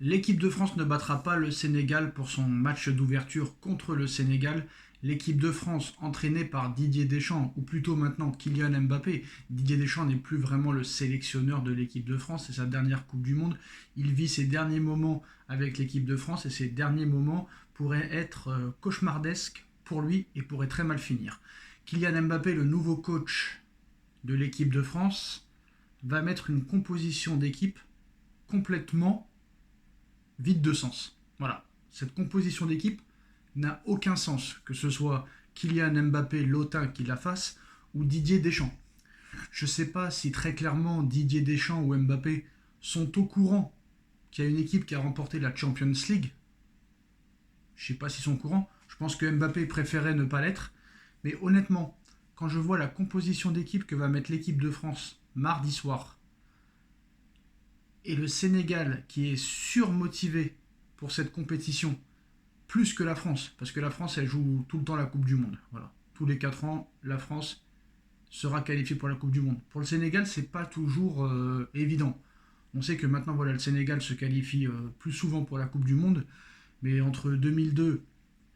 L'équipe de France ne battra pas le Sénégal pour son match d'ouverture contre le Sénégal. L'équipe de France, entraînée par Didier Deschamps, ou plutôt maintenant Kylian Mbappé, Didier Deschamps n'est plus vraiment le sélectionneur de l'équipe de France, c'est sa dernière Coupe du Monde. Il vit ses derniers moments avec l'équipe de France et ces derniers moments pourraient être cauchemardesques pour lui et pourraient très mal finir. Kylian Mbappé, le nouveau coach de l'équipe de France, va mettre une composition d'équipe complètement vide de sens. Voilà. Cette composition d'équipe n'a aucun sens, que ce soit Kylian Mbappé, l'Otain qui la fasse, ou Didier Deschamps. Je ne sais pas si très clairement Didier Deschamps ou Mbappé sont au courant qu'il y a une équipe qui a remporté la Champions League. Je ne sais pas s'ils sont au courant. Je pense que Mbappé préférait ne pas l'être. Mais honnêtement, quand je vois la composition d'équipe que va mettre l'équipe de France mardi soir, et le Sénégal qui est surmotivé pour cette compétition, plus que la France, parce que la France elle joue tout le temps la Coupe du Monde. Voilà. Tous les 4 ans, la France sera qualifiée pour la Coupe du Monde. Pour le Sénégal, c'est pas toujours évident. On sait que maintenant voilà, le Sénégal se qualifie plus souvent pour la Coupe du Monde, mais entre 2002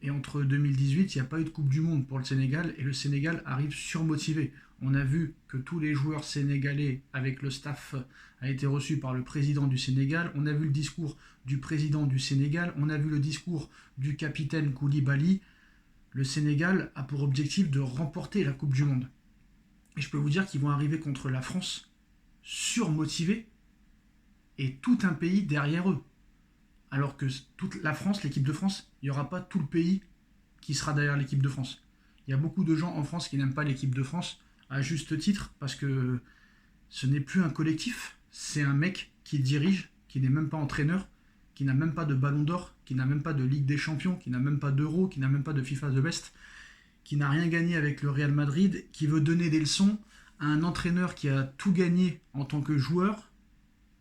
et entre 2018, il n'y a pas eu de Coupe du Monde pour le Sénégal et le Sénégal arrive surmotivé. On a vu que tous les joueurs sénégalais avec le staff a été reçu par le président du Sénégal. On a vu le discours du président du Sénégal. On a vu le discours du capitaine Koulibaly. Le Sénégal a pour objectif de remporter la Coupe du Monde. Et je peux vous dire qu'ils vont arriver contre la France surmotivés et tout un pays derrière eux. Alors que toute la France, l'équipe de France, il n'y aura pas tout le pays qui sera derrière l'équipe de France. Il y a beaucoup de gens en France qui n'aiment pas l'équipe de France, à juste titre, parce que ce n'est plus un collectif, c'est un mec qui dirige, qui n'est même pas entraîneur, qui n'a même pas de ballon d'or, qui n'a même pas de Ligue des Champions, qui n'a même pas d'Euro, qui n'a même pas de FIFA The Best, qui n'a rien gagné avec le Real Madrid, qui veut donner des leçons à un entraîneur qui a tout gagné en tant que joueur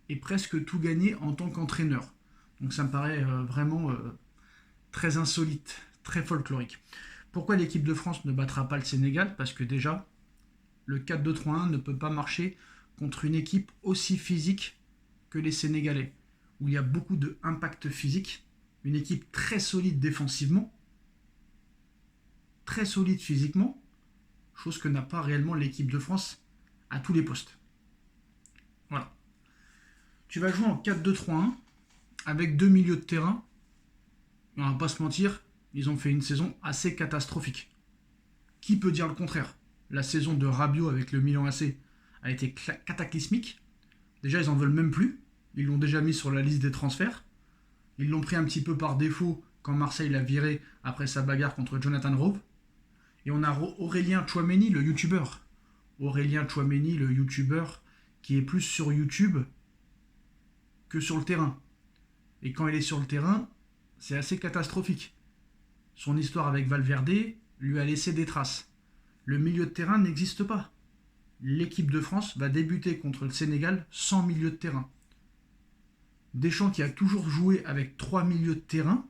et presque tout gagné en tant qu'entraîneur. Donc ça me paraît vraiment très insolite, très folklorique. Pourquoi l'équipe de France ne battra pas le Sénégal? Parce que déjà, le 4-2-3-1 ne peut pas marcher contre une équipe aussi physique que les Sénégalais, où il y a beaucoup d'impact physique, une équipe très solide défensivement, très solide physiquement, chose que n'a pas réellement l'équipe de France à tous les postes. Voilà. Tu vas jouer en 4-2-3-1 avec 2 milieux de terrain. On va pas se mentir, ils ont fait une saison assez catastrophique. Qui peut dire le contraire? La saison de Rabiot avec le Milan AC a été cataclysmique. Déjà, ils en veulent même plus. Ils l'ont déjà mis sur la liste des transferts. Ils l'ont pris un petit peu par défaut quand Marseille l'a viré après sa bagarre contre Jonathan Rowe. Et on a Aurélien Tchouameni, le youtubeur. Aurélien Tchouameni, le youtubeur qui est plus sur YouTube que sur le terrain. Et quand il est sur le terrain, c'est assez catastrophique. Son histoire avec Valverde lui a laissé des traces. Le milieu de terrain n'existe pas. L'équipe de France va débuter contre le Sénégal sans milieu de terrain. Deschamps qui a toujours joué avec 3 milieux de terrain,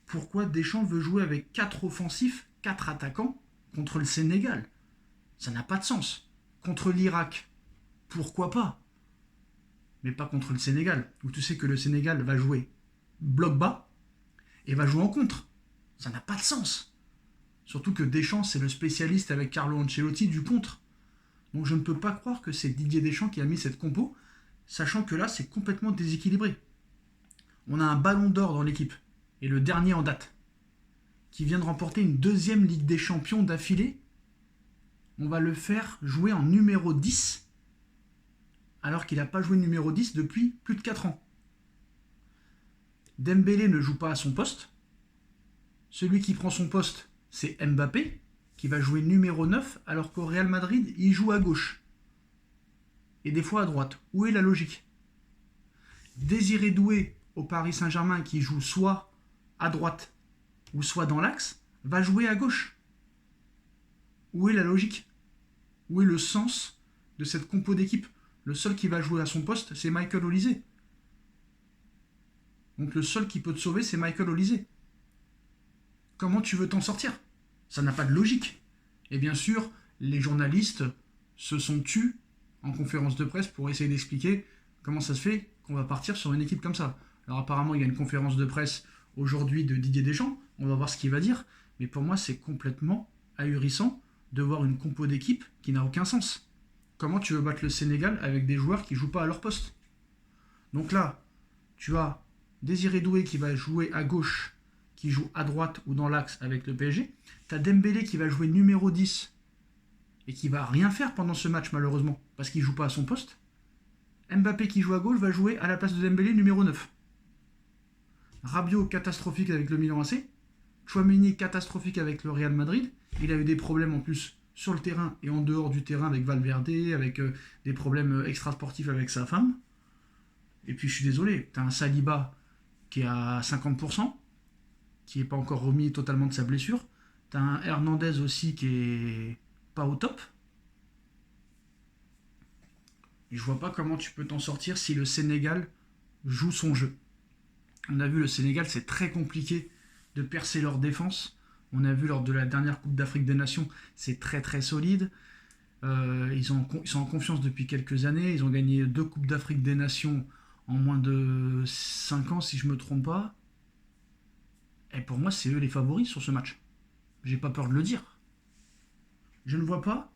pourquoi Deschamps veut jouer avec 4 offensifs, 4 attaquants contre le Sénégal? Ça n'a pas de sens. Contre l'Irak, pourquoi pas? Mais pas contre le Sénégal, où tu sais que le Sénégal va jouer bloc bas et va jouer en contre. Ça n'a pas de sens. Surtout que Deschamps, c'est le spécialiste avec Carlo Ancelotti du contre. Donc je ne peux pas croire que c'est Didier Deschamps qui a mis cette compo, sachant que là, c'est complètement déséquilibré. On a un ballon d'or dans l'équipe, et le dernier en date, qui vient de remporter une 2e Ligue des Champions d'affilée. On va le faire jouer en numéro 10, alors qu'il n'a pas joué numéro 10 depuis plus de 4 ans. Dembélé ne joue pas à son poste. Celui qui prend son poste, c'est Mbappé, qui va jouer numéro 9, alors qu'au Real Madrid, il joue à gauche. Et des fois à droite. Où est la logique? Désiré Doué, au Paris Saint-Germain, qui joue soit à droite, ou soit dans l'axe, va jouer à gauche. Où est la logique? Où est le sens de cette compo d'équipe? Le seul qui va jouer à son poste, c'est Michael Olise. Donc le seul qui peut te sauver, c'est Michael Olise. Comment tu veux t'en sortir? Ça n'a pas de logique. Et bien sûr, les journalistes se sont tus en conférence de presse pour essayer d'expliquer comment ça se fait qu'on va partir sur une équipe comme ça. Alors apparemment, il y a une conférence de presse aujourd'hui de Didier Deschamps. On va voir ce qu'il va dire. Mais pour moi, c'est complètement ahurissant de voir une compo d'équipe qui n'a aucun sens. Comment tu veux battre le Sénégal avec des joueurs qui jouent pas à leur poste? Donc là, tu as Désiré Doué qui va jouer à gauche, qui joue à droite ou dans l'axe avec le PSG. Tu as Dembélé qui va jouer numéro 10 et qui va rien faire pendant ce match malheureusement parce qu'il joue pas à son poste. Mbappé qui joue à gauche va jouer à la place de Dembélé numéro 9. Rabiot catastrophique avec le Milan AC. Tchouaméni catastrophique avec le Real Madrid. Il a eu des problèmes en plus sur le terrain et en dehors du terrain avec Valverde, avec des problèmes extrasportifs avec sa femme. Et puis je suis désolé, t'as un Saliba qui est à 50%, qui n'est pas encore remis totalement de sa blessure. T'as un Hernandez aussi qui est pas au top. Et je vois pas comment tu peux t'en sortir si le Sénégal joue son jeu. On a vu le Sénégal, c'est très compliqué de percer leur défense. On a vu lors de la dernière Coupe d'Afrique des Nations, c'est très très solide. Ils sont en confiance depuis quelques années. Ils ont gagné 2 Coupes d'Afrique des Nations en moins de 5 ans, si je me trompe pas. Et pour moi, c'est eux les favoris sur ce match. J'ai pas peur de le dire. Je ne vois pas,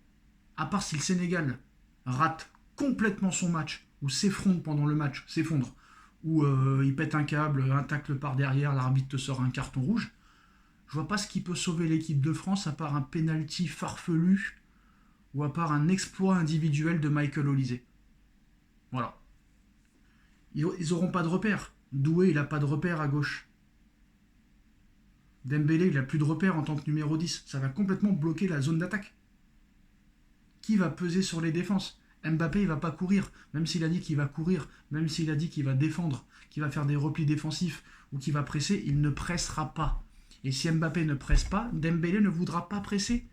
à part si le Sénégal rate complètement son match, ou s'effondre pendant le match, s'effondre, ou il pète un câble, un tacle par derrière, l'arbitre te sort un carton rouge. Je vois pas ce qui peut sauver l'équipe de France à part un penalty farfelu ou à part un exploit individuel de Michael Olise. Voilà. Ils auront pas de repère. Doué, il a pas de repère à gauche. Dembélé, il a plus de repère en tant que numéro 10. Ça va complètement bloquer la zone d'attaque. Qui va peser sur les défenses? Mbappé, il va pas courir. Même s'il a dit qu'il va courir, même s'il a dit qu'il va défendre, qu'il va faire des replis défensifs ou qu'il va presser, il ne pressera pas. Et si Mbappé ne presse pas, Dembélé ne voudra pas presser.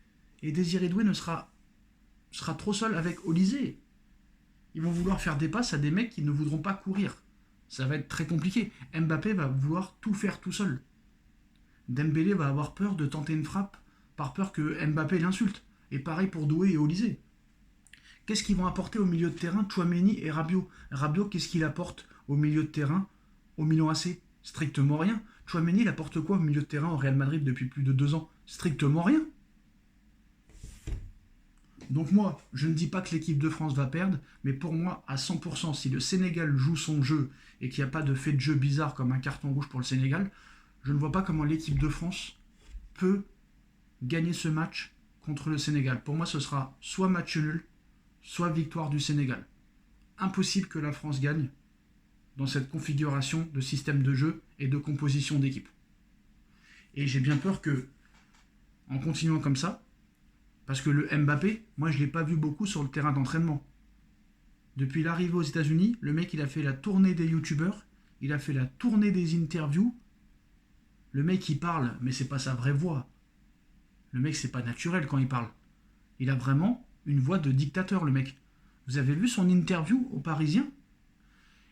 Et Désiré Doué sera trop seul avec Olise. Ils vont vouloir faire des passes à des mecs qui ne voudront pas courir. Ça va être très compliqué. Mbappé va vouloir tout faire tout seul. Dembélé va avoir peur de tenter une frappe par peur que Mbappé l'insulte. Et pareil pour Doué et Olise. Qu'est-ce qu'ils vont apporter au milieu de terrain, Tchouaméni et Rabiot? Rabiot, qu'est-ce qu'il apporte au milieu de terrain au Milan AC? Strictement rien. Tchouaméni, il apporte quoi au milieu de terrain au Real Madrid depuis plus de 2 ans? Strictement rien. Donc moi, je ne dis pas que l'équipe de France va perdre, mais pour moi, à 100%, si le Sénégal joue son jeu et qu'il n'y a pas de fait de jeu bizarre comme un carton rouge pour le Sénégal, je ne vois pas comment l'équipe de France peut gagner ce match contre le Sénégal. Pour moi, ce sera soit match nul, soit victoire du Sénégal. Impossible que la France gagne dans cette configuration de système de jeu et de composition d'équipe. Et j'ai bien peur que, en continuant comme ça, parce que le Mbappé, moi je ne l'ai pas vu beaucoup sur le terrain d'entraînement. Depuis l'arrivée aux États-Unis, le mec il a fait la tournée des youtubeurs, il a fait la tournée des interviews. Le mec il parle, mais c'est pas sa vraie voix. Le mec c'est pas naturel quand il parle. Il a vraiment une voix de dictateur le mec. Vous avez vu son interview aux Parisiens?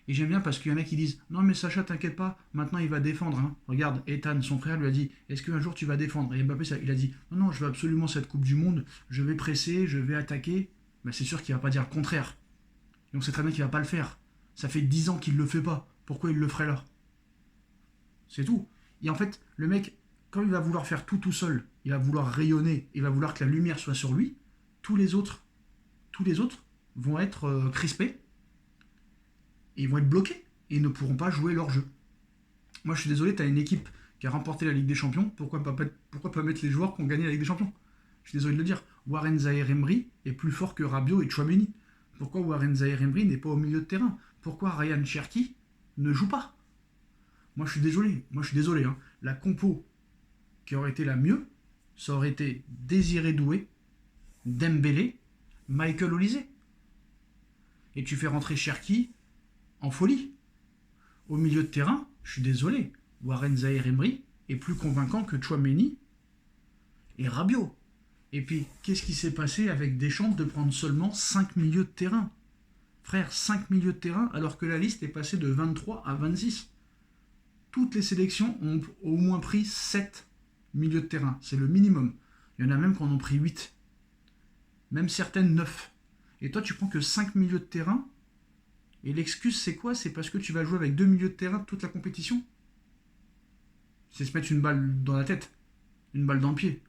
Et j'aime bien parce qu'il y en a qui disent non mais Sacha t'inquiète pas, maintenant il va défendre. Hein. Regarde, Ethan, son frère, lui a dit est-ce qu'un jour tu vas défendre? Et Mbappé il a dit non, je veux absolument cette Coupe du Monde, je vais presser, je vais attaquer. Mais c'est sûr qu'il va pas dire le contraire. Et on sait très bien qu'il va pas le faire. Ça fait 10 ans qu'il le fait pas. Pourquoi il le ferait là? C'est tout. Et en fait, le mec, quand il va vouloir faire tout seul, il va vouloir rayonner, il va vouloir que la lumière soit sur lui, tous les autres vont être crispés. Et ils vont être bloqués et ils ne pourront pas jouer leur jeu. Moi je suis désolé, tu as une équipe qui a remporté la Ligue des Champions, pourquoi pas mettre les joueurs qui ont gagné la Ligue des Champions? Je suis désolé de le dire. Warren Zaïre-Emery est plus fort que Rabiot et Tchouaméni. Pourquoi Warren Zaïre-Emery n'est pas au milieu de terrain? Pourquoi Ryan Cherki ne joue pas? Moi je suis désolé. Hein. La compo qui aurait été la mieux, ça aurait été Désiré Doué, Dembélé, Michael Olise. Et tu fais rentrer Cherki en folie. Au milieu de terrain, je suis désolé, Warren Zaïre-Emery est plus convaincant que Tchouaméni et Rabiot. Et puis, qu'est-ce qui s'est passé avec Deschamps de prendre seulement 5 milieux de terrain? Frère, 5 milieux de terrain alors que la liste est passée de 23 à 26. Toutes les sélections ont au moins pris 7 milieux de terrain. C'est le minimum. Il y en a même qui en ont pris 8. Même certaines 9. Et toi, tu prends que 5 milieux de terrain. Et l'excuse, c'est quoi? C'est parce que tu vas jouer avec deux milieux de terrain toute la compétition? C'est se mettre une balle dans la tête, une balle dans le pied.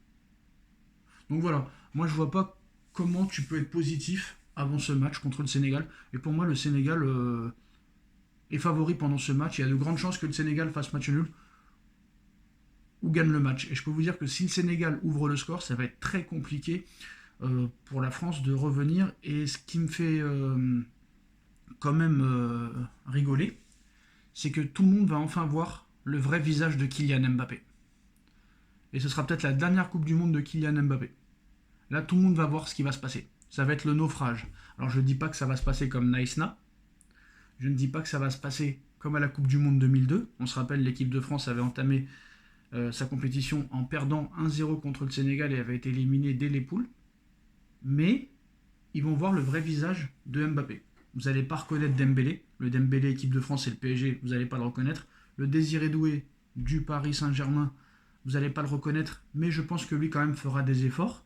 Donc voilà, moi je vois pas comment tu peux être positif avant ce match contre le Sénégal. Et pour moi, le Sénégal est favori pendant ce match. Il y a de grandes chances que le Sénégal fasse match nul ou gagne le match. Et je peux vous dire que si le Sénégal ouvre le score, ça va être très compliqué pour la France de revenir. Et ce qui me fait quand même rigoler, c'est que tout le monde va enfin voir le vrai visage de Kylian Mbappé. Et ce sera peut-être la dernière Coupe du Monde de Kylian Mbappé. Là, tout le monde va voir ce qui va se passer. Ça va être le naufrage. Alors, je ne dis pas que ça va se passer comme Naïsna. Je ne dis pas que ça va se passer comme à la Coupe du Monde 2002. On se rappelle, l'équipe de France avait entamé sa compétition en perdant 1-0 contre le Sénégal et avait été éliminée dès les poules. Mais ils vont voir le vrai visage de Mbappé. Vous n'allez pas reconnaître Dembélé. Le Dembélé équipe de France et le PSG, vous n'allez pas le reconnaître. Le Désiré Doué du Paris Saint-Germain, vous n'allez pas le reconnaître. Mais je pense que lui, quand même, fera des efforts.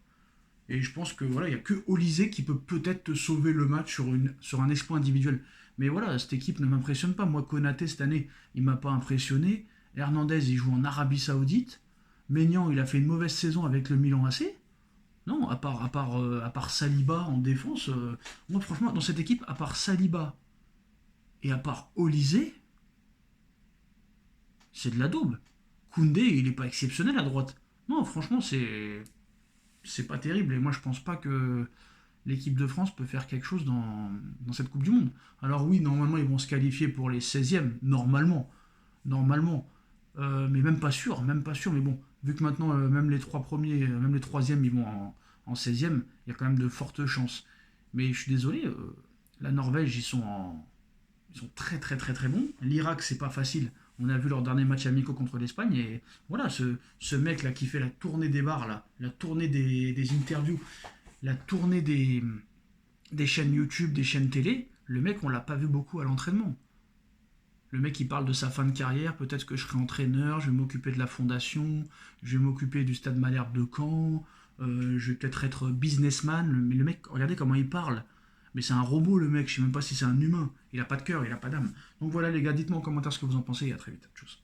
Et je pense que voilà, il n'y a que Olysée qui peut peut-être te sauver le match sur un exploit individuel. Mais voilà, cette équipe ne m'impressionne pas. Moi, Konaté, cette année, il ne m'a pas impressionné. Hernandez, il joue en Arabie Saoudite. Maignan, il a fait une mauvaise saison avec le Milan AC. Non, à part Saliba en défense, moi, franchement, dans cette équipe, à part Saliba et à part Olysée, c'est de la daube. Koundé, il n'est pas exceptionnel à droite. Non, franchement, c'est pas terrible. Et moi, je pense pas que l'équipe de France peut faire quelque chose dans cette Coupe du Monde. Alors oui, normalement, ils vont se qualifier pour les 16e, normalement. Normalement. Mais même pas sûr, même pas sûr. Mais bon, vu que maintenant, même les trois premiers, même les troisièmes, ils vont en 16e, il y a quand même de fortes chances. Mais je suis désolé, la Norvège, ils sont très très très très bons. L'Irak, c'est pas facile. On a vu leur dernier match amicaux contre l'Espagne. Et voilà, ce mec là qui fait la tournée des bars, là, la tournée des interviews, la tournée des chaînes YouTube, des chaînes télé, le mec, on l'a pas vu beaucoup à l'entraînement. Le mec, il parle de sa fin de carrière, peut-être que je serai entraîneur, je vais m'occuper de la fondation, je vais m'occuper du stade Malherbe de Caen, je vais peut-être être businessman. Mais le mec, regardez comment il parle. Mais c'est un robot, le mec, je sais même pas si c'est un humain. Il a pas de cœur, il a pas d'âme. Donc voilà les gars, dites-moi en commentaire ce que vous en pensez et à très vite. Tchuss.